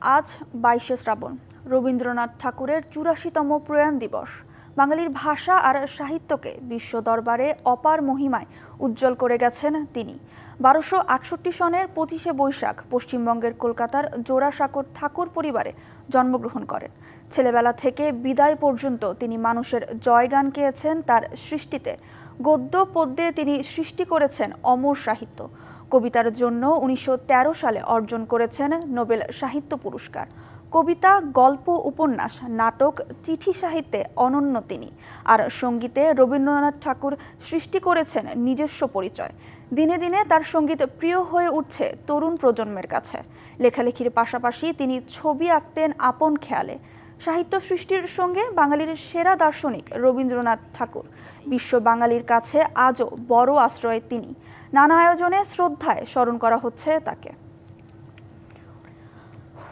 আজ 22শে শ্রাবণ, রবীন্দ্রনাথ ঠাকুরের ৮৪তম প্রয়াণ দিবস। বাঙালির ভাষা আর সাহিত্যকে বিশ্ব দরবারে অপার মহিমায় উজ্জ্বল করে গেছেন তিনি। ১২৬৮ সনের ২৫শে বৈশাখ পশ্চিমবঙ্গের কলকাতার জোড়াসাঁকোর ঠাকুর পরিবারে জন্মগ্রহণ করেন। ছেলেবেলা থেকে বিদায় পর্যন্ত তিনি মানুষের জয়গান গেয়েছেন তার সৃষ্টিতে। গদ্য পদ্যে তিনি সৃষ্টি করেছেন অমর সাহিত্য। কবিতার জন্য ১৯১৩ সালে অর্জন করেছেন নোবেল সাহিত্য পুরস্কার। কবিতা, গল্প, উপন্যাস, নাটক, চিঠি সাহিত্যে অনন্য তিনি। আর সঙ্গীতে রবীন্দ্রনাথ ঠাকুর সৃষ্টি করেছেন নিজস্ব পরিচয়। দিনে দিনে তার সঙ্গীত প্রিয় হয়ে উঠছে তরুণ প্রজন্মের কাছে। লেখালেখির পাশাপাশি তিনি ছবি আঁকতেন আপন খেয়ালে। সাহিত্য সৃষ্টির সঙ্গে বাঙালির সেরা দার্শনিক রবীন্দ্রনাথ ঠাকুর। বিশ্ব বাঙালির কাছে আজও বড় আশ্রয় তিনি। নানা আয়োজনে শ্রদ্ধায় স্মরণ করা হচ্ছে তাকে।